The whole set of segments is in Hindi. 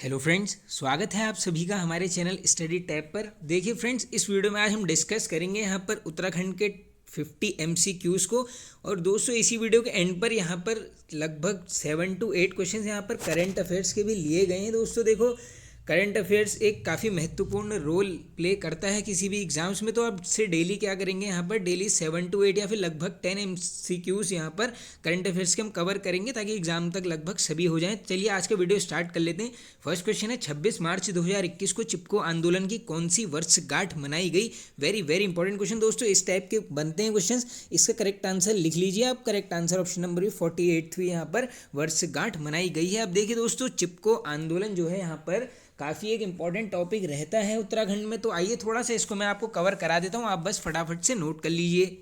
हेलो फ्रेंड्स, स्वागत है आप सभी का हमारे चैनल स्टडी टैब पर। देखिए फ्रेंड्स, इस वीडियो में आज हम डिस्कस करेंगे यहाँ पर उत्तराखंड के 50 MCQs को। और दोस्तों, इसी वीडियो के एंड पर यहाँ पर लगभग 7 to 8 क्वेश्चन यहाँ पर करंट अफेयर्स के भी लिए गए हैं। दोस्तों देखो, करंट अफेयर्स एक काफ़ी महत्वपूर्ण रोल प्ले करता है किसी भी एग्जाम्स में। तो आप से डेली क्या करेंगे, यहाँ पर डेली 7 to 8 या फिर लगभग 10 MCQs यहाँ पर करंट अफेयर्स के हम कवर करेंगे ताकि एग्जाम तक लगभग सभी हो जाएं। चलिए आज का वीडियो स्टार्ट कर लेते हैं। फर्स्ट क्वेश्चन है, 26 मार्च 2021 को चिपको आंदोलन की कौन सी वर्षगांठ मनाई गई। वेरी वेरी इंपॉर्टेंट क्वेश्चन दोस्तों, इस टाइप के बनते हैं क्वेश्चन। इसका करेक्ट आंसर लिख लीजिए आप। करेक्ट आंसर ऑप्शन नंबर 48वीं यहाँ पर वर्षगांठ मनाई गई है। अब देखिए दोस्तों, चिपको आंदोलन जो है यहाँ पर काफ़ी एक इंपॉर्टेंट टॉपिक रहता है उत्तराखंड में। तो आइए थोड़ा सा इसको मैं आपको कवर करा देता हूँ, आप बस फटाफट से नोट कर लीजिए।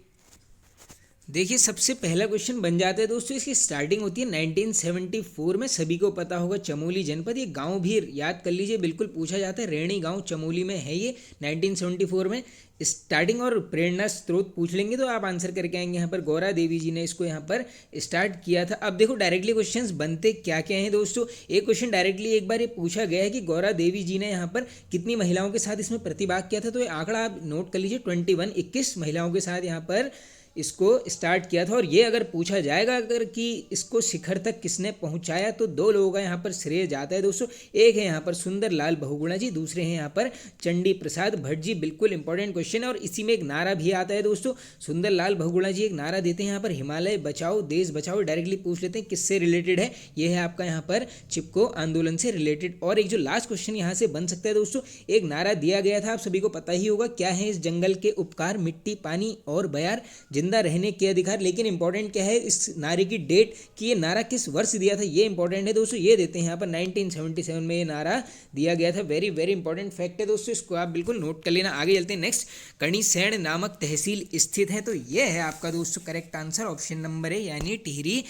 देखिए, सबसे पहला क्वेश्चन बन जाता है दोस्तों, इसकी स्टार्टिंग होती है 1974 में। सभी को पता होगा चमोली जनपद, ये गांव भी याद कर लीजिए, बिल्कुल पूछा जाता है। रेणी गांव चमोली में है ये 1974 में। स्टार्टिंग और प्रेरणा स्रोत पूछ लेंगे तो आप आंसर करके आएंगे। यहाँ पर गौरा देवी जी ने इसको यहाँ पर स्टार्ट किया था। अब देखो डायरेक्टली क्वेश्चंस बनते क्या क्या हैं दोस्तों। एक क्वेश्चन डायरेक्टली एक बार ये पूछा गया है कि गौरा देवी जी ने यहाँ पर कितनी महिलाओं के साथ इसमें प्रतिभाग किया था। तो ये आंकड़ा आप नोट कर लीजिए, 21 महिलाओं के साथ यहाँ पर इसको स्टार्ट किया था। और ये अगर पूछा जाएगा अगर कि इसको शिखर तक किसने पहुंचाया, तो दो लोगों का यहाँ पर श्रेय जाता है दोस्तों। एक है यहाँ पर सुंदर लाल बहुगुणा जी, दूसरे हैं यहाँ पर चंडी प्रसाद भट्ट जी। बिल्कुल इंपॉर्टेंट क्वेश्चन है। और इसी में एक नारा भी आता है दोस्तों। सुंदर लाल बहुगुणा जी एक नारा देते हैं यहाँ पर, हिमालय बचाओ देश बचाओ। डायरेक्टली पूछ लेते हैं किससे रिलेटेड है। ये है आपका यहाँ पर चिपको आंदोलन से रिलेटेड। और एक जो लास्ट क्वेश्चन यहाँ से बन सकता है दोस्तों, एक नारा दिया गया था, आप सभी को पता ही होगा, क्या है इस जंगल के उपकार, मिट्टी पानी और बयार, जिंदा रहने के अधिकार। लेकिन इंपॉर्टेंट क्या है इस नारे की डेट, कि ये नारा किस वर्ष दिया था, ये इंपॉर्टेंट है दोस्तों। ये देते हैं यहाँ पर 1977 में ये नारा दिया गया था। वेरी वेरी इंपॉर्टेंट फैक्ट है दोस्तों, इसको आप बिल्कुल नोट कर लेना। आगे चलते हैं। नेक्स्ट, कणीसैण नामक तहसील स्थित है। तो ये है आपका दोस्तों करेक्ट आंसर, ऑप्शन नंबर है, यानी टिहरी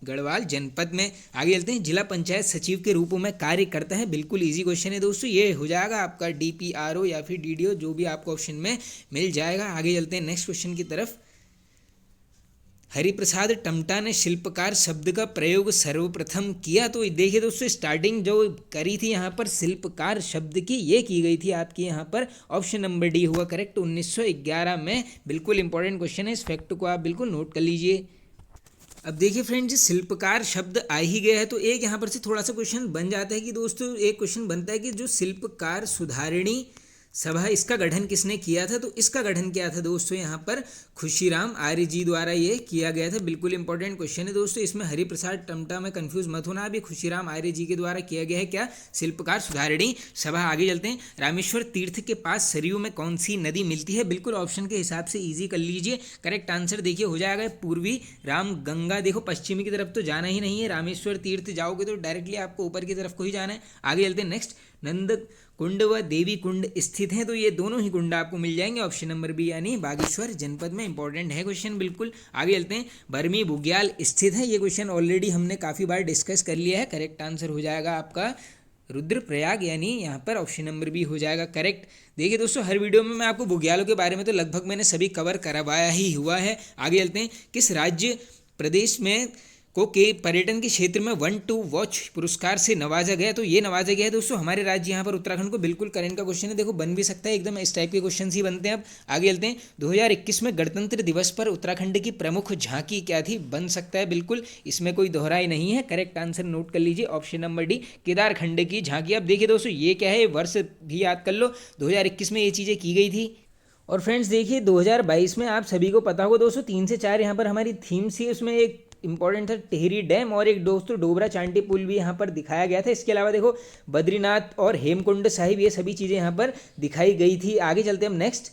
गढ़वाल जनपद में। आगे चलते हैं, जिला पंचायत सचिव के रूप में कार्य करता है। बिल्कुल इजी क्वेश्चन है दोस्तों, ये हो जाएगा आपका DPRO या फिर DDO, जो भी आपको ऑप्शन में मिल जाएगा। आगे चलते हैं नेक्स्ट क्वेश्चन की तरफ। हरिप्रसाद टमटा ने शिल्पकार शब्द का प्रयोग सर्वप्रथम किया। तो देखिए दोस्तों, स्टार्टिंग जो करी थी यहाँ पर शिल्पकार शब्द की, ये की गई थी आपकी यहाँ पर ऑप्शन नंबर डी हुआ करेक्ट, 1911 में। बिल्कुल इंपॉर्टेंट क्वेश्चन है, इस फैक्ट को आप बिल्कुल नोट कर लीजिए। अब देखिए फ्रेंड्स, शिल्पकार शब्द आ ही गया है तो एक यहाँ पर से थोड़ा सा क्वेश्चन बन जाता है कि दोस्तों, एक क्वेश्चन बनता है कि जो शिल्पकार सुधारिणी सभा, इसका गठन किसने किया था। तो इसका गठन किया था दोस्तों यहाँ पर खुशीराम आर्य जी द्वारा ये किया गया था। बिल्कुल इंपॉर्टेंट क्वेश्चन है दोस्तों, इसमें हरिप्रसाद टमटा में कंफ्यूज मत होना। अभी खुशीराम आर्य जी के द्वारा किया गया है क्या, शिल्पकार सुधारिणी सभा। आगे चलते हैं, रामेश्वर तीर्थ के पास सरयू में कौन सी नदी मिलती है। बिल्कुल ऑप्शन के हिसाब से ईजी कर लीजिए। करेक्ट आंसर देखिए हो जाएगा पूर्वी राम गंगा। देखो पश्चिमी की तरफ तो जाना ही नहीं है, रामेश्वर तीर्थ जाओगे तो डायरेक्टली आपको ऊपर की तरफ को ही जाना है। आगे चलते हैं नेक्स्ट, नंद कुंड व देवी कुंड स्थित हैं। तो ये दोनों ही कुंड आपको मिल जाएंगे, ऑप्शन नंबर बी, यानी बागेश्वर जनपद में। इंपॉर्टेंट है क्वेश्चन बिल्कुल। आगे चलते हैं, बरमी बुग्याल स्थित है। ये क्वेश्चन ऑलरेडी हमने काफ़ी बार डिस्कस कर लिया है। करेक्ट आंसर हो जाएगा आपका रुद्रप्रयाग, यानी यहाँ पर ऑप्शन नंबर बी हो जाएगा करेक्ट। देखिए दोस्तों, हर वीडियो में मैं आपको बुग्यालों के बारे में तो लगभग मैंने सभी कवर करवाया ही हुआ है। आगे चलते हैं, किस राज्य प्रदेश में को के पर्यटन के क्षेत्र में 1 to वॉच पुरस्कार से नवाजा गया। तो ये नवाजा गया है दोस्तों हमारे राज्य यहाँ पर उत्तराखंड को। बिल्कुल करंट का क्वेश्चन है, देखो बन भी सकता है एकदम, इस टाइप के क्वेश्चन ही बनते हैं। अब आगे चलते हैं, 2021 में गणतंत्र दिवस पर उत्तराखंड की प्रमुख झांकी क्या थी। बन सकता है बिल्कुल, इसमें कोई दोहराई नहीं है। करेक्ट आंसर नोट कर लीजिए, ऑप्शन नंबर डी, केदारखंड की झांकी। अब देखिए दोस्तों, ये क्या है, वर्ष भी याद कर लो, 2021 में ये चीज़ें की गई थी। और फ्रेंड्स देखिए, 2022 में आप सभी को पता होगा दोस्तों, 3 से 4 यहाँ पर हमारी थीम्स थी। उसमें एक इंपॉर्टेंट था टिहरी डैम, और एक दोस्तों डोबरा चांटी पुल भी यहाँ पर दिखाया गया था। इसके अलावा देखो बद्रीनाथ और हेमकुंड साहिब, ये सभी चीज़ें यहाँ पर दिखाई गई थी। आगे चलते हैं हम नेक्स्ट।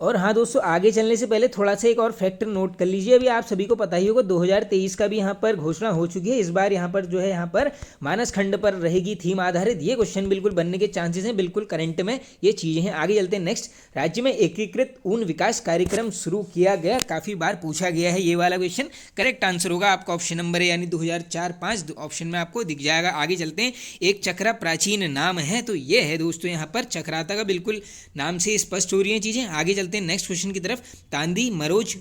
और हाँ दोस्तों, आगे चलने से पहले थोड़ा सा एक और फैक्टर नोट कर लीजिए। अभी आप सभी को पता ही होगा 2023 का भी यहाँ पर घोषणा हो चुकी है। इस बार यहाँ पर जो है यहाँ पर मानस खंड पर रहेगी थीम आधारित। ये क्वेश्चन बिल्कुल बनने के चांसेस हैं, बिल्कुल करंट में ये चीज़ें हैं। आगे चलते हैं नेक्स्ट, राज्य में एकीकृत ऊन विकास कार्यक्रम शुरू किया गया। काफ़ी बार पूछा गया है ये वाला क्वेश्चन। करेक्ट आंसर होगा आपका ऑप्शन नंबर है, यानी 2004-5 ऑप्शन में आपको दिख जाएगा। आगे चलते हैं, एक चक्रा प्राचीन नाम है। तो ये है दोस्तों यहाँ पर चक्राता का, बिल्कुल नाम से स्पष्ट हो रही है चीज़ें। आगे चलते हैं नेक्स्ट क्वेश्चन की तरफ, तांदी मरोज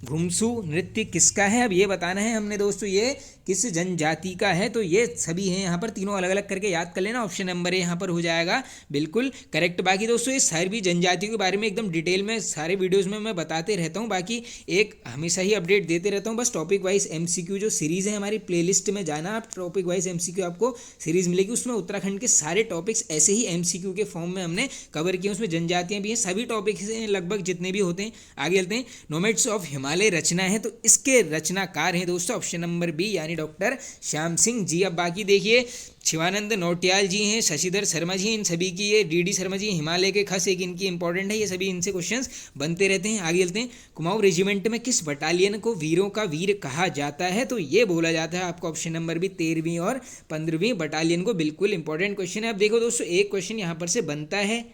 घुमसू नृत्य किसका है। अब ये बताना है हमने दोस्तों ये किस जनजाति का है, तो ये सभी हैं यहाँ पर, तीनों अलग अलग करके याद कर लेना। ऑप्शन नंबर ए यहाँ पर हो जाएगा बिल्कुल करेक्ट। बाकी दोस्तों ये सभी जनजातियों के बारे में एकदम डिटेल में सारे वीडियोज़ में मैं बताते रहता हूँ, बाकी एक हमेशा ही अपडेट देते रहता हूँ। बस टॉपिक वाइज MCQ जो सीरीज़ है हमारी प्लेलिस्ट में जाना, आप टॉपिक वाइज MCQ आपको सीरीज़ मिलेगी, उसमें उत्तराखंड के सारे टॉपिक्स ऐसे ही MCQ के फॉर्म में हमने कवर किए, उसमें जनजातियाँ भी हैं, सभी टॉपिक्स हैं लगभग जितने भी होते हैं। आगे चलते हैं। नोमैड्स ऑफ हिमालय रचना है, तो इसके रचनाकार हैं दोस्तों ऑप्शन नंबर बी यानी डॉक्टर श्याम सिंह जी। अब बाकी देखिए शिवानंद नौटियाल जी हैं, शशिधर शर्मा जी हैं, इन सभी की ये DD शर्मा जी हिमालय के खस एक इनकी इंपॉर्टेंट है, ये सभी इनसे क्वेश्चंस बनते रहते हैं। आगे चलते हैं। कुमाऊं रेजिमेंट में किस बटालियन को वीरों का वीर कहा जाता है, तो ये बोला जाता है आपको ऑप्शन नंबर बी 13वीं और 15वीं बटालियन को। बिल्कुल इंपॉर्टेंट क्वेश्चन है। अब देखो दोस्तों एक क्वेश्चन यहाँ पर से बनता है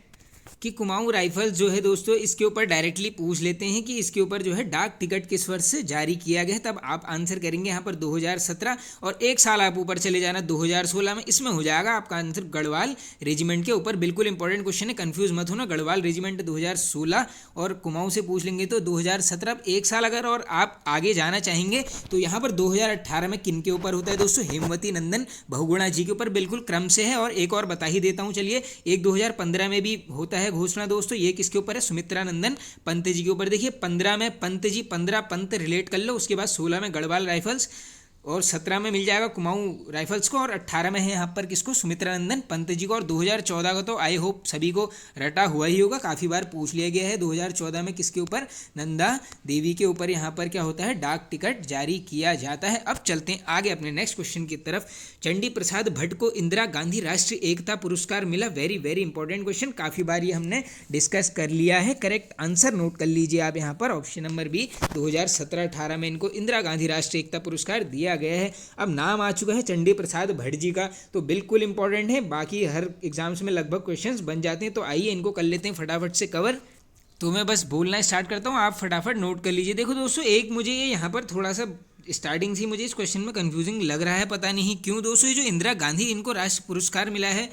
कि कुमाऊं राइफल्स जो है दोस्तों, इसके ऊपर डायरेक्टली पूछ लेते हैं कि इसके ऊपर जो है डाक टिकट किस वर्ष से जारी किया गया है, तब आप आंसर करेंगे यहाँ पर 2017, और एक साल आप ऊपर चले जाना 2016 में, इसमें हो जाएगा आपका आंसर गढ़वाल रेजिमेंट के ऊपर। बिल्कुल इंपॉर्टेंट क्वेश्चन है, कंफ्यूज मत होना। गढ़वाल रेजिमेंट 2016 और कुमाऊं से पूछ लेंगे तो 2017। अब एक साल अगर और आप आगे जाना चाहेंगे तो यहाँ पर 2018 में किन के ऊपर होता है दोस्तों, हेमवती नंदन बहुगुणा जी के ऊपर, बिल्कुल क्रम से है। और एक और बता ही देता हूँ चलिए, एक 2015 में भी होता है घोषणा दोस्तों, ये किसके ऊपर है, सुमित्रा नंदन पंत जी के ऊपर। देखिए 15 में पंत जी, 15 पंत रिलेट कर लो, उसके बाद 16 में गढ़वाल राइफल्स, और 17 में मिल जाएगा कुमाऊं राइफल्स को, और 18 में है यहाँ पर किसको, सुमित्रा नंदन पंत जी को। और 2014 का तो आई होप सभी को रटा हुआ ही होगा, काफ़ी बार पूछ लिया गया है। 2014 में किसके ऊपर, नंदा देवी के ऊपर यहाँ पर क्या होता है, डाक टिकट जारी किया जाता है। अब चलते हैं आगे अपने नेक्स्ट क्वेश्चन की तरफ। चंडी प्रसाद भट्ट को इंदिरा गांधी राष्ट्रीय एकता पुरस्कार मिला। वेरी वेरी इंपॉर्टेंट क्वेश्चन, काफ़ी बार ये हमने डिस्कस कर लिया है। करेक्ट आंसर नोट कर लीजिए आप यहाँ पर, ऑप्शन नंबर बी 2017-18 में इनको इंदिरा गांधी राष्ट्रीय एकता पुरस्कार दिया गया है। अब नाम आ चुका है चंडी प्रसाद भट्ट जी का, तो बिल्कुल इंपॉर्टेंट है, बाकी हर एग्जाम्स में लगभग क्वेश्चंस बन जाते हैं, तो आइए इनको कर लेते हैं फटाफट से कवर। तो मैं बस बोलना स्टार्ट करता हूँ, आप फटाफट नोट कर लीजिए। देखो दोस्तों एक मुझे ये यहाँ पर थोड़ा सा स्टार्टिंग से मुझे इस क्वेश्चन में कंफ्यूजिंग लग रहा है, पता नहीं क्यों दोस्तों। ये जो इंदिरा गांधी इनको राष्ट्रीय पुरस्कार मिला है,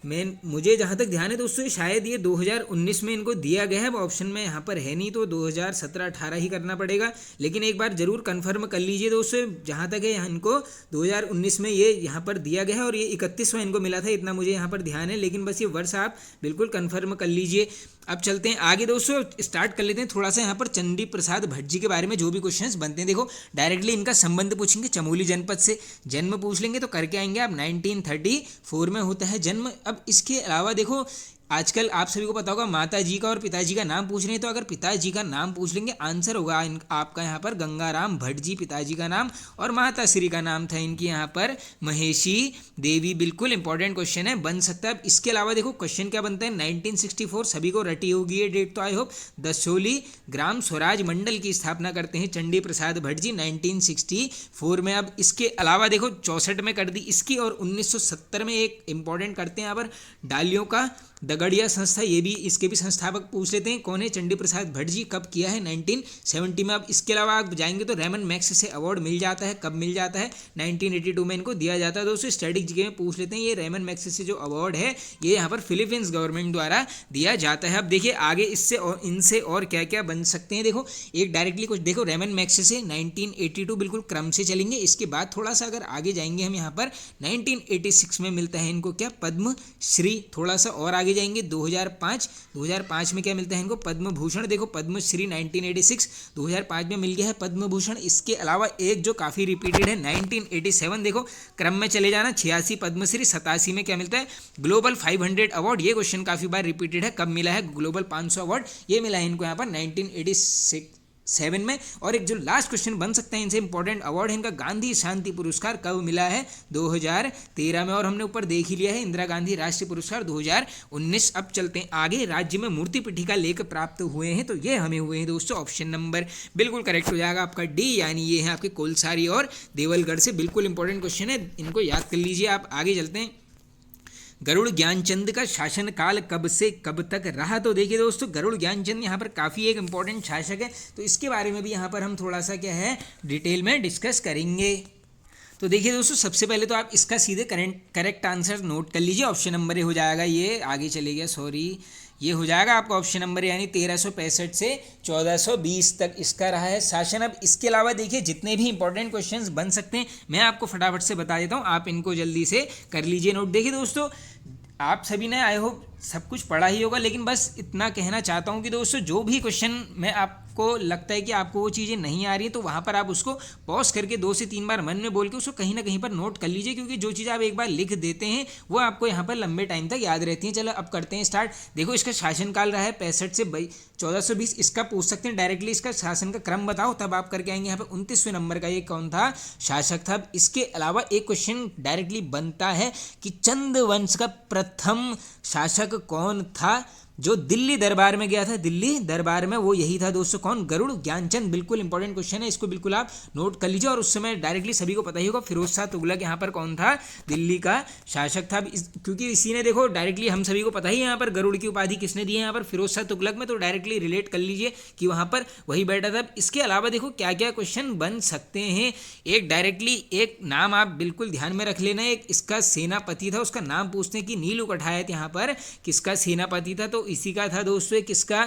मुझे जहाँ तक ध्यान है दोस्तों शायद ये 2019 में इनको दिया गया है। अब ऑप्शन में यहाँ पर है नहीं, तो 2017-18 ही करना पड़ेगा, लेकिन एक बार जरूर कंफर्म कर लीजिए दोस्तों। जहाँ तक है इनको 2019 में ये यहाँ पर दिया गया है, और ये 31वां इनको मिला था, इतना मुझे यहाँ पर ध्यान है, लेकिन बस ये वर्ष आप बिल्कुल कंफर्म कर लीजिए। अब चलते हैं आगे दोस्तों, स्टार्ट कर लेते हैं थोड़ा सा यहाँ पर चंडी प्रसाद भट्ट जी के बारे में जो भी क्वेश्चंस बनते हैं। देखो डायरेक्टली इनका संबंध पूछेंगे चमोली जनपद से, जन्म पूछ लेंगे तो करके आएंगे आप 1934 में होता है जन्म। अब इसके अलावा देखो आजकल आप सभी को पता होगा माता जी का और पिताजी का नाम पूछ रहे हैं, तो अगर पिताजी का नाम पूछ लेंगे आंसर होगा आपका यहाँ पर गंगाराम भट्ट जी पिताजी का नाम, और माता श्री का नाम था इनकी यहाँ पर महेशी देवी। बिल्कुल इंपॉर्टेंट क्वेश्चन है, बन सकता है। अब इसके अलावा देखो क्वेश्चन क्या बनता है, 1964 सभी को रटी होगी ये डेट तो आई होप, दसोली ग्राम स्वराज मंडल की स्थापना करते हैं चंडी प्रसाद भट्ट जी 1964 में। अब इसके अलावा देखो 64 में कर दी इसकी, और 1970 में एक इंपॉर्टेंट करते हैं यहाँ पर डालियों का दगड़िया संस्था, ये भी इसके भी संस्थापक पूछ लेते हैं कौन है, चंडी प्रसाद भट्ट जी। कब किया है, 1970 में। अब इसके अलावा आप जाएंगे तो रेमन मैक्स से अवार्ड मिल जाता है, कब मिल जाता है, 1982 में इनको दिया जाता है दोस्तों। स्टैटिक जीके में पूछ लेते हैं, ये रेमन मैक्स से जो अवार्ड है ये यहाँ पर फिलीपींस गवर्नमेंट द्वारा दिया जाता है। अब देखिए आगे इससे और इनसे और क्या क्या बन सकते हैं। देखो एक डायरेक्टली कुछ देखो, रेमन मैक्स से 1982 बिल्कुल क्रम से चलेंगे। इसके बाद थोड़ा सा अगर आगे जाएंगे हम यहाँ पर 1986 में मिलता है इनको क्या, पद्म श्री। थोड़ा सा और आगे जाएंगे 2005 में क्या मिलता है इनको, पद्म भूषण। देखो पद्मश्री 1986 2005 में मिल गया है पद्म भूषण। इसके अलावा एक जो काफ़ी रिपीटेड है 1987, देखो क्रम में चले जाना, 86 पद्मश्री। 87 में क्या मिलता है, ग्लोबल 500 अवार्ड। ये क्वेश्चन काफ़ी बार रिपीटेड है, कब मिला है ग्लोबल 500 अवार्ड, ये मिला है इनको यहाँ पर 1987 में। और एक जो लास्ट क्वेश्चन बन सकता है इनसे इंपॉर्टेंट अवार्ड है इनका, गांधी शांति पुरस्कार कब मिला है, 2013 में। और हमने ऊपर देख ही लिया है इंदिरा गांधी राष्ट्रीय पुरस्कार 2019। अब चलते हैं आगे, राज्य में मूर्ति पीठिका लेख प्राप्त हुए हैं, तो ये हमें हुए हैं दोस्तों ऑप्शन नंबर बिल्कुल करेक्ट हो जाएगा आपका डी, यानी ये है आपके कोलसारी और देवलगढ़ से। बिल्कुल इंपॉर्टेंट क्वेश्चन है, इनको याद कर लीजिए आप। आगे चलते हैं, गरुड़ ज्ञानचंद का शासनकाल कब से कब तक रहा, तो देखिए दोस्तों गरुड़ ज्ञानचंद यहाँ पर काफ़ी एक इंपॉर्टेंट शासक है, तो इसके बारे में भी यहाँ पर हम थोड़ा सा क्या है डिटेल में डिस्कस करेंगे। तो देखिए दोस्तों, सबसे पहले तो आप इसका सीधे करेक्ट आंसर नोट कर लीजिए। ऑप्शन नंबर ए हो जाएगा, ये आगे चले गया, सॉरी, ये हो जाएगा आपका ऑप्शन नंबर, यानी 1365 से 1420 तक इसका रहा है शासन। अब इसके अलावा देखिए जितने भी इंपॉर्टेंट क्वेश्चंस बन सकते हैं मैं आपको फटाफट से बता देता हूँ, आप इनको जल्दी से कर लीजिए नोट। देखिए दोस्तों, आप सभी ने आई होप सब कुछ पढ़ा ही होगा, लेकिन बस इतना कहना चाहता हूँ कि दोस्तों जो भी क्वेश्चन मैं आपको लगता है कि आपको वो चीज़ें नहीं आ रही है, तो वहाँ पर आप उसको पॉज करके 2 से 3 बार मन में बोल के उसको कहीं ना कहीं पर नोट कर लीजिए, क्योंकि जो चीज़ आप एक बार लिख देते हैं वो आपको यहाँ पर लंबे टाइम तक याद रहती है। चलो अब करते हैं स्टार्ट। देखो, इसका शासनकाल रहा है 65 से 1420, इसका पूछ सकते हैं डायरेक्टली, इसका शासन का क्रम बताओ, तब आप करके आएंगे यहाँ पर 29वें नंबर का ये कौन था, शासक था। इसके अलावा एक क्वेश्चन डायरेक्टली बनता है कि चंद वंश का प्रथम शासक कौन था जो दिल्ली दरबार में गया था, दिल्ली दरबार में, वो यही था दोस्तों, कौन, गरुड़ ज्ञानचंद। बिल्कुल इंपॉर्टेंट क्वेश्चन है, इसको बिल्कुल आप नोट कर लीजिए। और उस समय डायरेक्टली सभी को पता ही होगा, फिरोज शाह तुगलक यहाँ पर कौन था, दिल्ली का शासक था। क्योंकि इसी ने, देखो डायरेक्टली हम सभी को पता ही है यहाँ पर गरुड़ की उपाधि किसने दी है यहाँ पर, फिरोज शाह तुगलक में, तो डायरेक्टली रिलेट कर लीजिए कि वहाँ पर वही बैठा था। इसके अलावा देखो क्या क्या क्वेश्चन बन सकते हैं, एक डायरेक्टली एक नाम आप बिल्कुल ध्यान में रख लेना, एक इसका सेनापति था, उसका नाम पूछते हैं कि नील उकठायत यहाँ पर किसका सेनापति था, तो इसी का था दोस्तों किसका,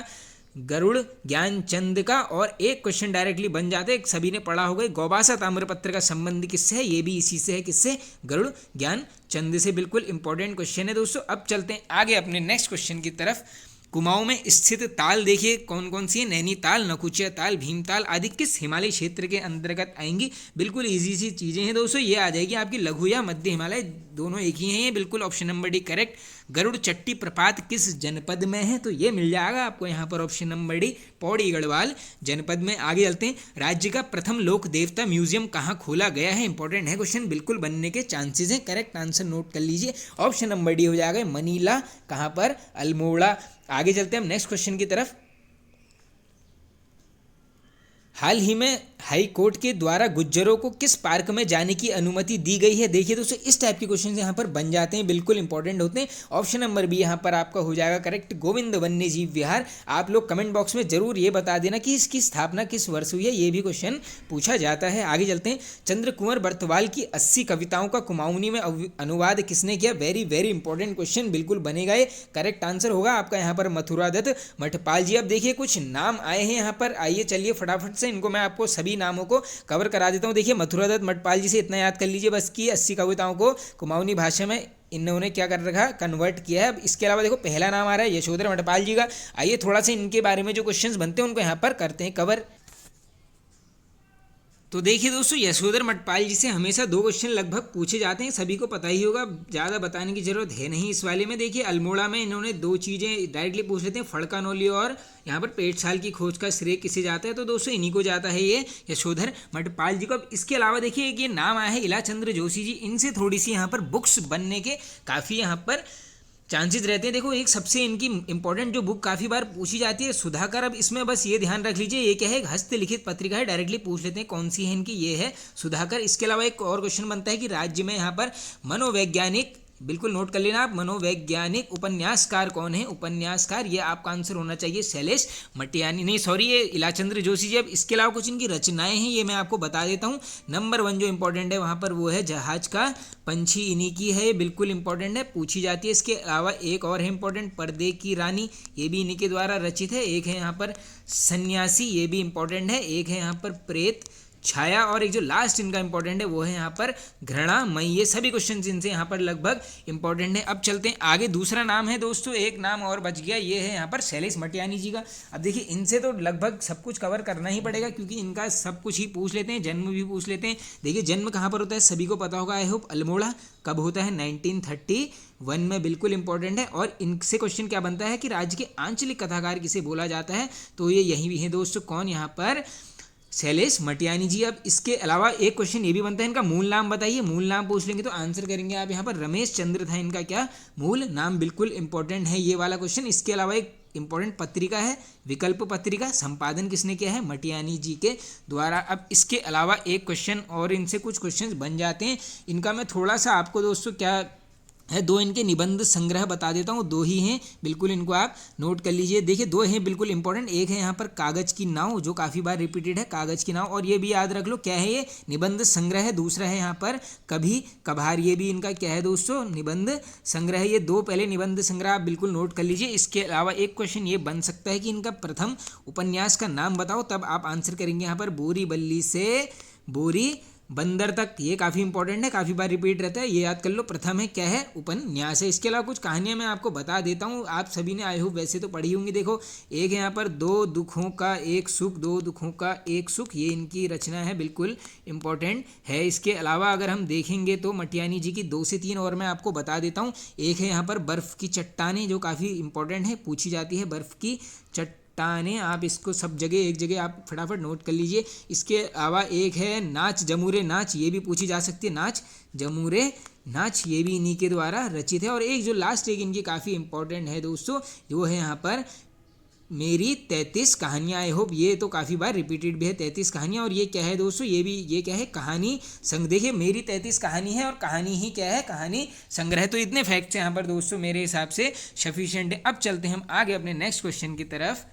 गरुड़ ज्ञानचंद का। और एक क्वेश्चन डायरेक्टली बन जाता है, सभी ने पढ़ा होगा, गौबासा ताम्रपत्र का संबंध किससे है, ये भी इसी से है, किससे, गरुड़ ज्ञानचंद से। बिल्कुल इंपॉर्टेंट क्वेश्चन है दोस्तों। अब चलते हैं आगे अपने नेक्स्ट क्वेश्चन की तरफ। कुमाऊं में स्थित ताल देखिए कौन कौन सी है, नैनीताल, नकुचिया ताल, भीमताल आदि किस हिमालय क्षेत्र के अंतर्गत आएंगी। बिल्कुल इजी सी चीज़ें हैं दोस्तों, ये आ जाएगी आपकी लघु या मध्य हिमालय, दोनों एक ही हैं ये, बिल्कुल option number D correct. Garud Chatti प्रपात किस जनपद में है, तो ये मिल जाएगा आपको यहाँ पर option number D, Pauri Garhwal जनपद में। आगे चलते हैं, राज्य का प्रथम लोक देवता म्यूजियम कहाँ खोला गया है, इंपॉर्टेंट है क्वेश्चन, बिल्कुल बनने के चांसेस हैं, करेक्ट आंसर नोट कर लीजिए, ऑप्शन नंबर डी हो जाएगा, मनीला, कहाँ पर, अल्मोड़ा। आगे चलते हैं हम नेक्स्ट क्वेश्चन की तरफ। हाल ही में हाई कोर्ट के द्वारा गुज्जरों को किस पार्क में जाने की अनुमति दी गई है। देखिए दोस्तों, इस टाइप के क्वेश्चन यहाँ पर बन जाते हैं, बिल्कुल इंपॉर्टेंट होते हैं। ऑप्शन नंबर बी यहाँ पर आपका हो जाएगा करेक्ट, गोविंद वन्य जीव विहार। आप लोग कमेंट बॉक्स में जरूर ये बता देना कि इसकी स्थापना किस वर्ष हुई है, ये भी क्वेश्चन पूछा जाता है। आगे चलते हैं, चंद्र कुंवर बर्तवाल की 80 कविताओं का कुमाऊनी में अनुवाद किसने किया, वेरी वेरी इंपॉर्टेंट क्वेश्चन, बिल्कुल बनेगा ये, करेक्ट आंसर होगा आपका यहाँ पर मथुरा दत्त मठपाल जी। अब देखिए कुछ नाम आए हैं यहाँ पर, आइए चलिए फटाफट से इनको मैं आपको सभी नामों को कवर करा देता हूँ। देखिए मथुरा दत्त मठपाल जी से इतना याद कर लीजिए बस कि 80 कविताओं को कुमाऊनी भाषा में इन्होंने क्या कर रखा, कन्वर्ट किया है। अब इसके अलावा देखो पहला नाम आ रहा है यशोधर मठपाल जी का। आइए थोड़ा सा इनके बारे में जो क्वेश्चंस बनते हैं उनको यहाँ पर करते हैं कवर। तो देखिए दोस्तों, यशोधर मठपाल जी से हमेशा 2 क्वेश्चन लगभग पूछे जाते हैं, सभी को पता ही होगा, ज़्यादा बताने की जरूरत है नहीं इस वाले में। देखिए अल्मोड़ा में इन्होंने 2 चीज़ें डायरेक्टली पूछ लेते हैं, फड़कानौली और यहाँ पर पेटशाल की खोज का श्रेय किसे जाता है, तो दोस्तों इन्हीं को जाता है ये यशोधर मठपाल जी को। अब इसके अलावा देखिए एक ये नाम आया है इलाचंद्र जोशी जी, इनसे थोड़ी सी यहाँ पर बुक्स बनने के काफ़ी यहाँ पर चांसेस रहते हैं। देखो एक सबसे इनकी इंपॉर्टेंट जो बुक काफ़ी बार पूछी जाती है सुधाकर। अब इसमें बस ये ध्यान रख लीजिए, ये क्या है, हस्तलिखित पत्रिका है, डायरेक्टली पूछ लेते हैं कौन सी है इनकी, ये है सुधाकर। इसके अलावा एक और क्वेश्चन बनता है कि राज्य में यहाँ पर मनोवैज्ञानिक, बिल्कुल नोट कर लेना आप, मनोवैज्ञानिक उपन्यासकार कौन है, उपन्यासकार ये आपका आंसर होना चाहिए शैलेश मटियानी, नहीं सॉरी ये इलाचंद्र जोशी जी। अब इसके अलावा कुछ इनकी रचनाएं हैं, ये मैं आपको बता देता हूँ। नंबर 1 जो इंपॉर्टेंट है वहाँ पर वो है जहाज का पंछी, इन्हीं की है, बिल्कुल इंपॉर्टेंट है, पूछी जाती है। इसके अलावा एक और है इंपॉर्टेंट, पर्दे की रानी, ये भी इन्हीं के द्वारा रचित है। एक है यहाँ पर सन्यासी, ये भी इंपॉर्टेंट है। एक है यहाँ पर प्रेत छाया, और एक जो लास्ट इनका इंपॉर्टेंट है वो है यहाँ पर घृणा मई। ये सभी क्वेश्चन इनसे यहाँ पर लगभग इंपॉर्टेंट है। अब चलते हैं आगे, दूसरा नाम है दोस्तों, एक नाम और बच गया, ये है यहाँ पर शैलेश मटियानी जी का। अब देखिए इनसे तो लगभग सब कुछ कवर करना ही पड़ेगा, क्योंकि इनका सब कुछ ही पूछ लेते हैं, जन्म भी पूछ लेते हैं। देखिए जन्म कहाँ पर होता है सभी को पता होगा, आई होप अल्मोड़ा। कब होता है, 1931 में, बिल्कुल इंपॉर्टेंट है। और इनसे क्वेश्चन क्या बनता है कि राज्य के आंचलिक कथाकार किसे बोला जाता है, तो ये यही भी है दोस्तों, कौन, यहाँ पर शैलेश मटियानी जी। अब इसके अलावा एक क्वेश्चन ये भी बनता है, इनका मूल नाम बताइए, मूल नाम पूछ लेंगे तो आंसर करेंगे आप यहाँ पर रमेश चंद्र था इनका क्या मूल नाम, बिल्कुल इंपॉर्टेंट है ये वाला क्वेश्चन। इसके अलावा एक इंपॉर्टेंट पत्रिका है विकल्प पत्रिका, संपादन किसने किया है, मटियानी जी के द्वारा। अब इसके अलावा एक क्वेश्चन और इनसे कुछ क्वेश्चन बन जाते हैं, इनका मैं थोड़ा सा आपको दोस्तों क्या है। दो इनके निबंध संग्रह बता देता हूँ, दो ही हैं, बिल्कुल इनको आप नोट कर लीजिए। देखिए दो हैं बिल्कुल इंपॉर्टेंट, एक है यहाँ पर कागज की नाव जो काफ़ी बार रिपीटेड है, कागज की नाव, और ये भी याद रख लो क्या है, ये निबंध संग्रह है। दूसरा है यहाँ पर कभी कभार, ये भी इनका क्या है दोस्तों, निबंध संग्रह है। ये दो पहले निबंध संग्रह आप बिल्कुल नोट कर लीजिए। इसके अलावा एक क्वेश्चन ये बन सकता है कि इनका प्रथम उपन्यास का नाम बताओ, तब आप आंसर करेंगे यहाँ पर बोरी बल्ली से बोरी बंदर तक। ये काफ़ी इंपॉर्टेंट है, काफ़ी बार रिपीट रहता है, ये याद कर लो। प्रथम है क्या है, उपन्यास है। इसके अलावा कुछ कहानियां मैं आपको बता देता हूँ, आप सभी ने आई होप वैसे तो पढ़ी होंगी। देखो एक है यहाँ पर दो दुखों का एक सुख, दो दुखों का एक सुख, ये इनकी रचना है, बिल्कुल इंपॉर्टेंट है। इसके अलावा अगर हम देखेंगे तो मटियानी जी की 2 से 3 और मैं आपको बता देता हूँ। एक है यहाँ पर बर्फ़ की चट्टानें जो काफ़ी इंपॉर्टेंट है, पूछी जाती है बर्फ़ की चट्टानें, आप इसको सब जगह एक जगह आप फटाफट नोट कर लीजिए। इसके अलावा एक है नाच जमूरे नाच, ये भी पूछी जा सकती है, नाच जमूरे नाच, ये भी इन्हीं के द्वारा रचित है। और एक जो लास्ट एक इनकी काफ़ी इंपॉर्टेंट है दोस्तों, वो है यहाँ पर मेरी 33 कहानियाँ। आई होप ये तो काफ़ी बार रिपीटेड भी है, 33 कहानियाँ। और ये क्या है दोस्तों, ये भी ये क्या है, कहानी संग। देखिए मेरी 33 कहानी है और कहानी ही क्या है, कहानी संग्रह। तो इतने फैक्ट्स यहाँ पर दोस्तों मेरे हिसाब से सफिशिएंट है। अब चलते हैं हम आगे अपने नेक्स्ट क्वेश्चन की तरफ।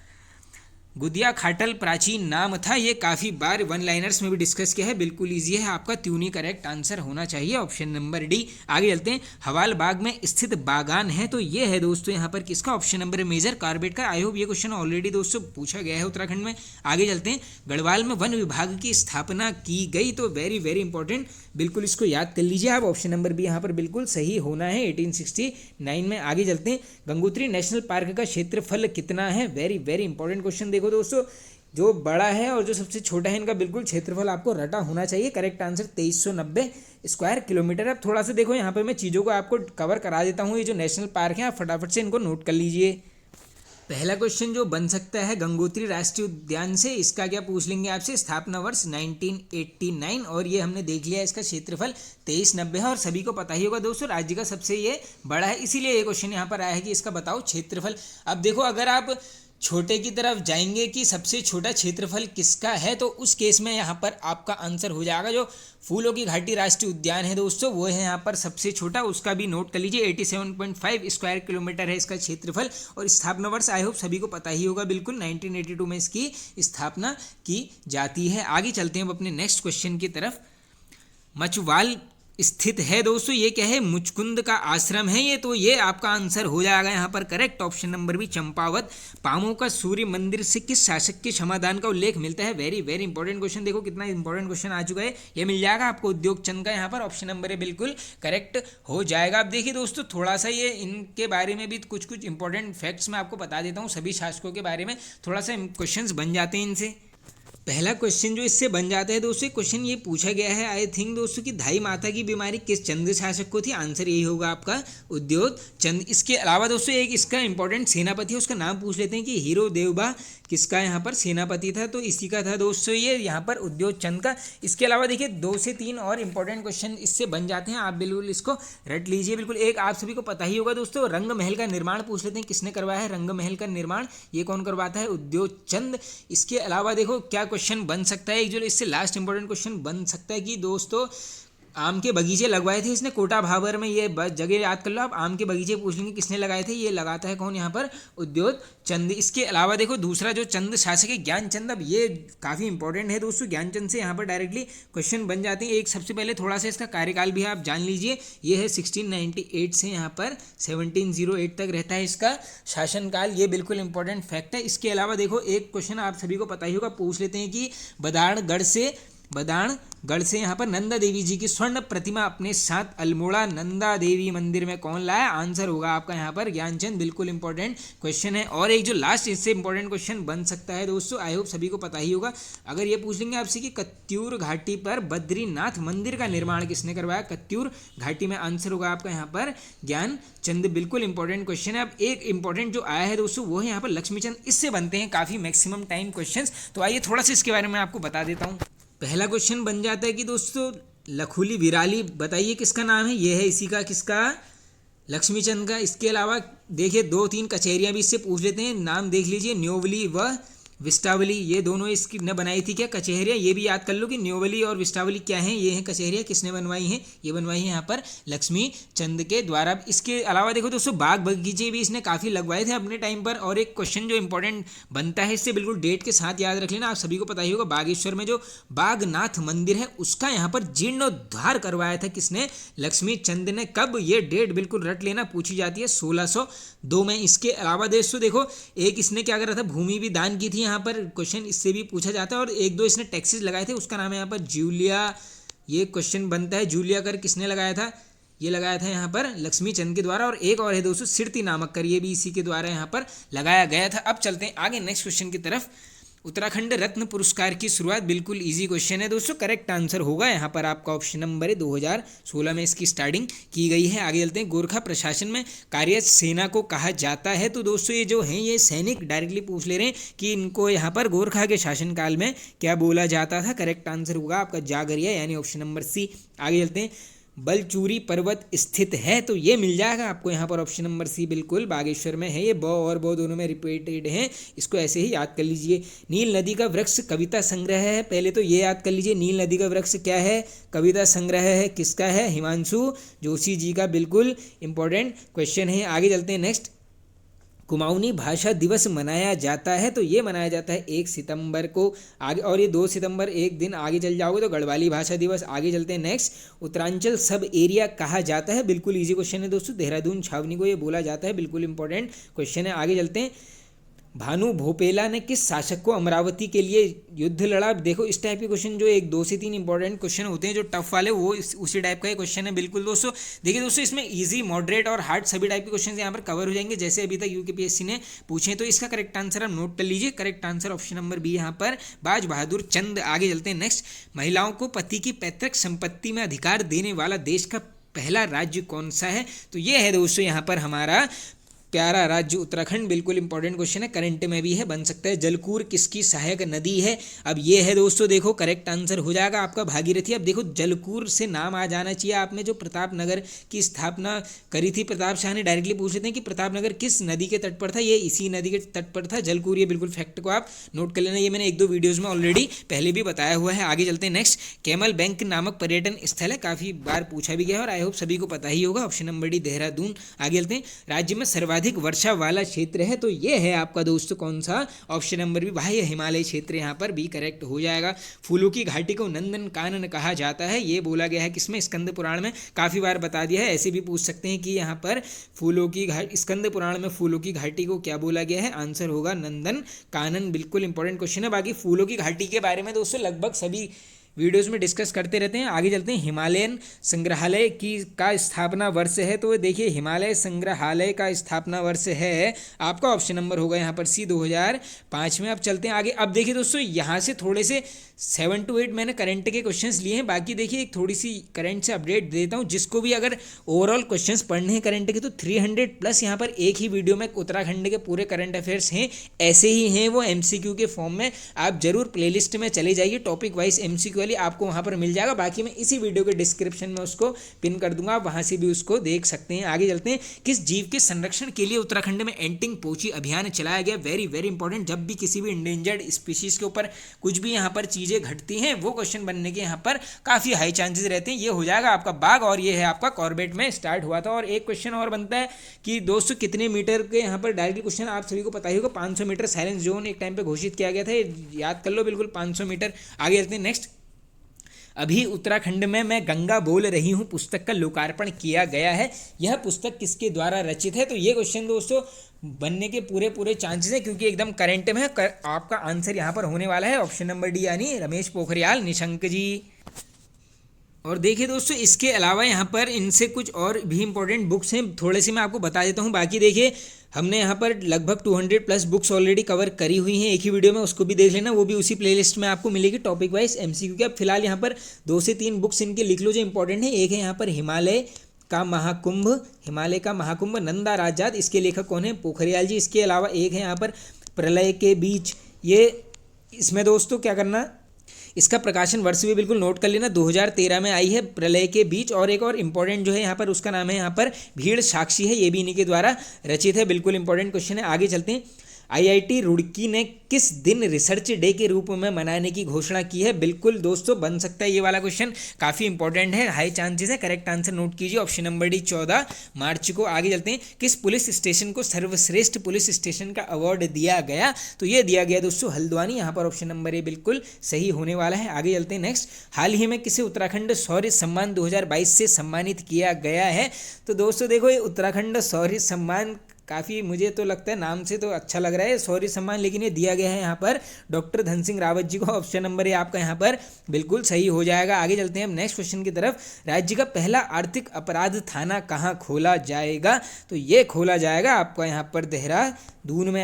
गुदिया खाटल प्राचीन नाम था, ये काफ़ी बार वन लाइनर्स में भी डिस्कस किया है, बिल्कुल ईजी है, आपका त्यूनी करेक्ट आंसर होना चाहिए, ऑप्शन नंबर डी। आगे चलते हैं, हवाल बाग में स्थित बागान है, तो ये है दोस्तों यहाँ पर किसका, ऑप्शन नंबर है मेजर कार्बेट का। आई होप ये क्वेश्चन ऑलरेडी दोस्तों पूछा गया है उत्तराखंड में। आगे चलते हैं, गढ़वाल में वन विभाग की स्थापना की गई, तो वेरी वेरी इंपॉर्टेंट, बिल्कुल इसको याद कर लीजिए आप, ऑप्शन नंबर बी यहाँ पर बिल्कुल सही होना है, 1869 में। आगे चलते हैं, गंगोत्री नेशनल पार्क का क्षेत्रफल कितना है, वेरी वेरी इंपॉर्टेंट क्वेश्चन। देखो दोस्तों जो बड़ा है और जो सबसे छोटा है इनका बिल्कुल क्षेत्रफल आपको रटा होना चाहिए। Correct answer 2390 square kilometre. अब थोड़ा सा देखो यहाँ पर मैं चीज़ों को आपको कवर करा देता हूँ। ये जो नेशनल पार्क है आप फटाफट से इनको नोट कर लीजिए। पहला क्वेश्चन जो बन सकता है गंगोत्री राष्ट्रीय उद्यान से, इसका क्या पूछ लेंगे आपसे, स्थापना वर्ष 1989, और ये हमने देख लिया इसका क्षेत्रफल 2390 है। और सभी को पता ही होगा दोस्तों राज्य का सबसे ये बड़ा है, इसीलिए ये क्वेश्चन यहाँ पर आया है कि इसका बताओ क्षेत्रफल। अब देखो अगर आप छोटे की तरफ जाएंगे कि सबसे छोटा क्षेत्रफल किसका है, तो उस केस में यहाँ पर आपका आंसर हो जाएगा जो फूलों की घाटी राष्ट्रीय उद्यान है दोस्तों, वो है यहाँ पर सबसे छोटा, उसका भी नोट कर लीजिए। 87.5 स्क्वायर किलोमीटर है इसका क्षेत्रफल। और स्थापना वर्ष आई होप सभी को पता ही होगा, बिल्कुल 1982 में इसकी स्थापना की जाती है। आगे चलते हैं अब अपने नेक्स्ट क्वेश्चन की तरफ। मचवाल स्थित है दोस्तों, ये क्या है, मुचकुंद का आश्रम है ये, तो ये आपका आंसर हो जाएगा यहाँ पर correct, option number B Champawat. पामों का सूर्य मंदिर से किस शासक के क्षमादान का उल्लेख मिलता है, वेरी वेरी इंपॉर्टेंट क्वेश्चन। देखो कितना इंपॉर्टेंट क्वेश्चन आ चुका है, ये मिल जाएगा आपको उद्योग चंद का, यहाँ पर ऑप्शन नंबर है बिल्कुल करेक्ट हो जाएगा। अब देखिए दोस्तों थोड़ा सा ये इनके बारे में भी कुछ कुछ इंपॉर्टेंट फैक्ट्स मैं आपको बता देता हूँ, सभी शासकों के बारे में थोड़ा सा क्वेश्चन बन जाते हैं इनसे। पहला क्वेश्चन जो इससे बन जाता है दोस्तों, क्वेश्चन ये पूछा गया है आई थिंक दोस्तों कि धाई माता की बीमारी किस चंद शासक को थी, आंसर यही होगा आपका उद्योग चंद। इसके अलावा दोस्तों एक इसका इंपॉर्टेंट सेनापति है, उसका नाम पूछ लेते हैं कि हीरो देवबा किसका यहाँ पर सेनापति था, तो इसी का था दोस्तों ये यहाँ पर उद्योग चंद का। इसके अलावा देखिए 2 से 3 और इंपॉर्टेंट क्वेश्चन इससे बन जाते हैं, आप बिल्कुल इसको रट लीजिए। बिल्कुल एक आप सभी को पता ही होगा दोस्तों, रंग महल का निर्माण पूछ लेते हैं, किसने करवाया है रंग महल का निर्माण, ये कौन करवाता है, उद्योग चंद। इसके अलावा देखो क्या क्वेश्चन बन सकता है, एक जो इससे लास्ट इंपॉर्टेंट क्वेश्चन बन सकता है कि दोस्तों आम के बगीचे लगवाए थे इसने कोटा भाबर में, ये जगह याद कर लो आप, आम के बगीचे पूछ लेंगे किसने लगाए थे, ये लगाता है कौन यहाँ पर, उद्योग चंद। इसके अलावा देखो दूसरा जो चंद शासक है ज्ञानचंद, अब ये काफ़ी इंपॉर्टेंट है दोस्तों, ज्ञानचंद से यहाँ पर डायरेक्टली क्वेश्चन बन जाते हैं। एक सबसे पहले थोड़ा सा इसका कार्यकाल भी आप जान लीजिए, ये है 1698 से यहाँ पर 1708 तक रहता है इसका शासनकाल, ये बिल्कुल इंपॉर्टेंट फैक्ट है। इसके अलावा देखो एक क्वेश्चन आप सभी को पता ही होगा, पूछ लेते हैं कि बदाणगढ़ से यहाँ पर नंदा देवी जी की स्वर्ण प्रतिमा अपने साथ अल्मोड़ा नंदा देवी मंदिर में कौन लाया, आंसर होगा आपका यहाँ पर ज्ञानचंद, बिल्कुल इंपॉर्टेंट क्वेश्चन है। और एक जो लास्ट इससे इंपॉर्टेंट क्वेश्चन बन सकता है दोस्तों, आई होप सभी को पता ही होगा, अगर ये पूछ लेंगे आपसे कि कत्यूर घाटी पर बद्रीनाथ मंदिर का निर्माण किसने करवाया, कत्यूर घाटी में, आंसर होगा आपका यहाँ पर ज्ञानचंद, बिल्कुल इंपॉर्टेंट क्वेश्चन है। अब एक इंपॉर्टेंट जो आया है दोस्तों वो है यहाँ पर लक्ष्मीचंद, इससे बनते हैं काफ़ी मैक्सिमम टाइम क्वेश्चन, तो आइए थोड़ा सा इसके बारे में आपको बता देता हूँ। पहला क्वेश्चन बन जाता है कि दोस्तों लखुली विराली बताइए किसका नाम है, ये है इसी का, किसका, लक्ष्मीचंद का। इसके अलावा देखिए 2-3 कचहरियाँ भी इससे पूछ लेते हैं, नाम देख लीजिए, न्योवली व विष्टावली, ये दोनों इसकी न बनाई थी क्या कचहरियाँ, ये भी याद कर लो कि न्योवली और विष्टावली क्या हैं, ये हैं कचहरियाँ। किसने बनवाई हैं, ये बनवाई है यहाँ पर लक्ष्मी चंद के द्वारा। इसके अलावा देखो दोस्तों बाग बगीचे भी इसने काफ़ी लगवाए थे अपने टाइम पर। और एक क्वेश्चन जो इंपॉर्टेंट बनता है इससे बिल्कुल डेट के साथ याद रख लेना, आप सभी को पता ही होगा, बागेश्वर में जो बागनाथ मंदिर है उसका यहाँ पर जीर्णोद्धार करवाया था किसने, लक्ष्मी चंद ने। कब, ये डेट बिल्कुल रट लेना, पूछी जाती है 1602 में। इसके अलावा दोस्तों देखो एक इसने क्या करा था, भूमि भी दान की थी, यहाँ पर क्वेश्चन इससे भी पूछा जाता है। और एक दो इसने टैक्सेस लगाए थे, उसका नाम है यहाँ पर जूलिया, ये क्वेश्चन बनता है जूलिया कर किसने लगाया था, ये लगाया था यहाँ पर लक्ष्मी चंद के द्वारा। और एक और है दोस्तों सिरती नामक कर, ये भी इसी के द्वारा यहाँ पर लगाया गया था। अब चलते हैं आगे नेक्स्ट क्वेश्चन की तरफ। उत्तराखंड रत्न पुरस्कार की शुरुआत, बिल्कुल इजी क्वेश्चन है दोस्तों, करेक्ट आंसर होगा यहाँ पर आपका ऑप्शन नंबर है, 2016 में इसकी स्टार्टिंग की गई है। आगे चलते हैं, गोरखा प्रशासन में कार्यरत सेना को कहा जाता है। तो दोस्तों ये जो हैं ये सैनिक, डायरेक्टली पूछ ले रहे हैं कि इनको यहाँ पर गोरखा के शासनकाल में क्या बोला जाता था। करेक्ट आंसर होगा आपका जागरिया, यानी ऑप्शन नंबर सी। आगे चलते हैं, बलचूरी पर्वत स्थित है, तो ये मिल जाएगा आपको यहाँ पर ऑप्शन नंबर सी, बिल्कुल बागेश्वर में है। ये ब और ब दोनों में रिपीटेड है, इसको ऐसे ही याद कर लीजिए। नील नदी का वृक्ष कविता संग्रह है, पहले तो ये याद कर लीजिए नील नदी का वृक्ष क्या है, कविता संग्रह है। किसका है, हिमांशु जोशी जी का, बिल्कुल इंपॉर्टेंट क्वेश्चन है। आगे चलते हैं नेक्स्ट, कुमाऊनी भाषा दिवस मनाया जाता है, तो ये मनाया जाता है 1 सितंबर को। आगे और ये 2 सितंबर एक दिन आगे चल जाओगे तो गढ़वाली भाषा दिवस। आगे चलते हैं नेक्स्ट, उत्तरांचल सब एरिया कहा जाता है, बिल्कुल इजी क्वेश्चन है दोस्तों, देहरादून छावनी को ये बोला जाता है, बिल्कुल इंपॉर्टेंट क्वेश्चन है। आगे चलते हैं, भानु भोपेला ने किस शासक को अमरावती के लिए युद्ध लड़ा। देखो इस टाइप के क्वेश्चन जो 1 2 से 3 इंपॉर्टेंट क्वेश्चन होते हैं जो टफ वाले, वो उसी टाइप का एक क्वेश्चन है बिल्कुल दोस्तों। देखिए दोस्तों इसमें इजी, मॉडरेट और हार्ड सभी टाइप के क्वेश्चन यहाँ पर कवर हो जाएंगे, जैसे अभी तक यूकेपीएससी ने पूछे। तो इसका करेक्ट आंसर आप नोट कर लीजिए, correct answer option number B यहाँ पर बाज बहादुर चंद। आगे चलते हैं नेक्स्ट, महिलाओं को पति की पैतृक संपत्ति में अधिकार देने वाला देश का पहला राज्य कौन सा है। तो ये है दोस्तों यहाँ पर हमारा प्यारा राज्य उत्तराखंड, बिल्कुल इंपॉर्टेंट क्वेश्चन है, करंट में भी है, बन सकता है। जलकूर किसकी सहायक नदी है, अब ये है दोस्तों, देखो करेक्ट आंसर हो जाएगा आपका भागीरथी। अब देखो जलकूर से नाम आ जाना चाहिए, आपने जो प्रताप नगर की स्थापना करी थी प्रताप शाह ने, डायरेक्टली पूछ लेते हैं कि प्रताप नगर किस नदी के तट पर था, ये इसी नदी के तट पर था जलकूर। ये बिल्कुल फैक्ट को आप नोट कर लेना, ये मैंने 1 2 वीडियोज में ऑलरेडी पहले भी बताया हुआ है। आगे चलते हैं नेक्स्ट, कैमल बैंक नामक पर्यटन स्थल है, काफी बार पूछा भी गया है और आई होप सभी को पता ही होगा, ऑप्शन नंबर डी देहरादून। आगे चलते हैं, राज्य में सर्वाधिक वर्षा वाला क्षेत्र है, तो ये है आपका दोस्तों कौन सा, ऑप्शन नंबर भी भाई हिमालय क्षेत्र, यहाँ पर भी करेक्ट हो जाएगा। फूलों की घाटी को नंदन कानन कहा जाता है, ये बोला गया है किसमें, स्कंद पुराण में, काफी बार बता दिया है। ऐसे भी पूछ सकते हैं कि यहाँ पर फूलों की घाटी, स्कंद पुराण में फूलों की घाटी को क्या बोला गया है, आंसर होगा नंदन कानन, बिल्कुल इंपॉर्टेंट क्वेश्चन है। बाकी फूलों की घाटी के बारे में दोस्तों लगभग सभी वीडियोस में डिस्कस करते रहते हैं। आगे चलते हैं, हिमालयन संग्रहालय की का स्थापना वर्ष है, तो देखिए हिमालय संग्रहालय का स्थापना वर्ष है आपका ऑप्शन नंबर होगा यहाँ पर सी, 2005 में। अब चलते हैं आगे। अब देखिए दोस्तों यहाँ से थोड़े से 7 to 8 मैंने करंट के क्वेश्चंस लिए हैं, बाकी देखिए एक थोड़ी सी करंट से अपडेट देता हूँ, जिसको भी अगर ओवरऑल क्वेश्चंस पढ़ने हैं करंट के तो 300 प्लस यहाँ पर एक ही वीडियो में उत्तराखंड के पूरे करंट अफेयर्स हैं, ऐसे ही हैं वो MCQ के फॉर्म में। आप जरूर प्लेलिस्ट में चले जाइए, टॉपिक वाइज MCQ वाली आपको वहाँ पर मिल जाएगा, बाकी मैं इसी वीडियो के डिस्क्रिप्शन में उसको पिन कर दूंगा, आप वहाँ से भी उसको देख सकते हैं। आगे चलते हैं, किस जीव के संरक्षण के लिए उत्तराखंड में एंटिंग पोची अभियान चलाया गया, वेरी वेरी इंपॉर्टेंट। जब भी किसी भी इंडेंजर्ड स्पीशीज के ऊपर कुछ भी यहाँ पर चीज़ें घटती हैं वो क्वेश्चन बनने के यहाँ पर काफ़ी हाई चांसेस रहते हैं। ये हो जाएगा आपका बाघ और ये है आपका कॉर्बेट में स्टार्ट हुआ था। और एक क्वेश्चन और बनता है कि दोस्तों कितने मीटर के यहाँ पर डायरेक्टली क्वेश्चन आप सभी को पता ही होगा, 500 मीटर साइलेंस जोन एक टाइम पे घोषित किया गया था, याद कर लो बिल्कुल 500 मीटर। आगे चलते हैं नेक्स्ट, अभी उत्तराखंड में मैं गंगा बोल रही हूँ पुस्तक का लोकार्पण किया गया है, यह पुस्तक किसके द्वारा रचित है। तो ये क्वेश्चन दोस्तों बनने के पूरे चांसेस हैं, क्योंकि एकदम करंट में है। आपका आंसर यहाँ पर होने वाला है ऑप्शन नंबर डी, यानी रमेश पोखरियाल निशंक जी। और देखिए दोस्तों इसके अलावा यहाँ पर इनसे कुछ और भी इंपॉर्टेंट बुक्स हैं, थोड़े से मैं आपको बता देता हूँ। बाकी देखिए हमने यहाँ पर लगभग 200 प्लस बुक्स ऑलरेडी कवर करी हुई हैं एक ही वीडियो में, उसको भी देख लेना, वो भी उसी प्लेलिस्ट में आपको मिलेगी टॉपिक वाइज MCQ की। अब फिलहाल यहाँ पर 2 से 3 बुक्स इनके लिख लो जो इंपॉर्टेंट है। एक है यहाँ पर हिमालय का महाकुंभ नंदा राजाद, इसके लेखक कौन है, पोखरियाल जी। इसके अलावा एक है यहाँ पर प्रलय के बीच, ये इसमें दोस्तों क्या करना, इसका प्रकाशन वर्ष भी बिल्कुल नोट कर लेना, 2013 में आई है प्रलय के बीच। और एक और इंपॉर्टेंट जो है यहाँ पर उसका नाम है यहाँ पर भीड़ साक्षी है, ये भी इन्हीं के द्वारा रचित है, बिल्कुल इंपॉर्टेंट क्वेश्चन है। आगे चलते हैं, आईआईटी रुड़की ने किस दिन रिसर्च डे के रूप में मनाने की घोषणा की है? बिल्कुल दोस्तों, बन सकता है ये वाला क्वेश्चन, काफ़ी इंपॉर्टेंट है, हाई चांसेस है। करेक्ट आंसर नोट कीजिए, ऑप्शन नंबर डी 14 मार्च को। आगे चलते हैं, किस पुलिस स्टेशन को सर्वश्रेष्ठ पुलिस स्टेशन का अवार्ड दिया गया? तो ये दिया गया दोस्तों हल्द्वानी, यहाँ पर ऑप्शन नंबर ए बिल्कुल सही होने वाला है। आगे चलते हैं नेक्स्ट, हाल ही में किसे उत्तराखंड शौर्य सम्मान 2022 से सम्मानित किया गया है? तो दोस्तों देखो, ये उत्तराखंड शौर्य सम्मान काफ़ी, मुझे तो लगता है नाम से तो अच्छा लग रहा है शौर्य सम्मान, लेकिन ये दिया गया है यहाँ पर डॉक्टर धन सिंह रावत जी को। ऑप्शन नंबर ए आपका यहाँ पर बिल्कुल सही हो जाएगा। आगे चलते हैं हम नेक्स्ट क्वेश्चन की तरफ, राज्य का पहला आर्थिक अपराध थाना कहाँ खोला जाएगा? तो ये खोला जाएगा आपका यहाँ पर देहरादून में।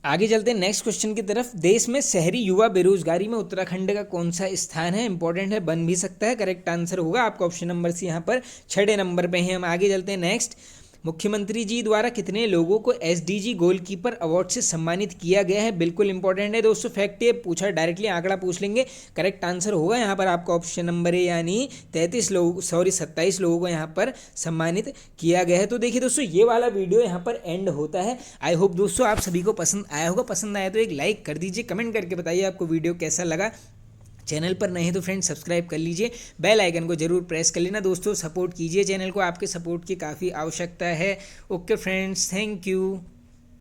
आगे चलते हैं नेक्स्ट क्वेश्चन की तरफ, देश में शहरी युवा बेरोजगारी में उत्तराखंड का कौन सा स्थान है? इंपॉर्टेंट है, बन भी सकता है। करेक्ट आंसर होगा आपका ऑप्शन नंबर सी, यहाँ पर 6 नंबर पे हैं हम। आगे चलते हैं नेक्स्ट, मुख्यमंत्री जी द्वारा कितने लोगों को एसडीजी गोलकीपर अवार्ड से सम्मानित किया गया है? बिल्कुल इंपॉर्टेंट है दोस्तों, फैक्ट ये पूछा, डायरेक्टली आंकड़ा पूछ लेंगे। करेक्ट आंसर होगा यहाँ पर आपका ऑप्शन नंबर ए, यानी 27 लोगों को यहाँ पर सम्मानित किया गया है। तो देखिए दोस्तों, ये वाला वीडियो यहाँ पर एंड होता है। आई होप दोस्तों आप सभी को पसंद आया होगा। पसंद आया तो एक लाइक कर दीजिए, कमेंट करके बताइए आपको वीडियो कैसा लगा। चैनल पर नए हैं तो फ्रेंड्स सब्सक्राइब कर लीजिए, बेल आइकन को जरूर प्रेस कर लेना दोस्तों, सपोर्ट कीजिए चैनल को, आपके सपोर्ट की काफ़ी आवश्यकता है। Okay friends, thank you.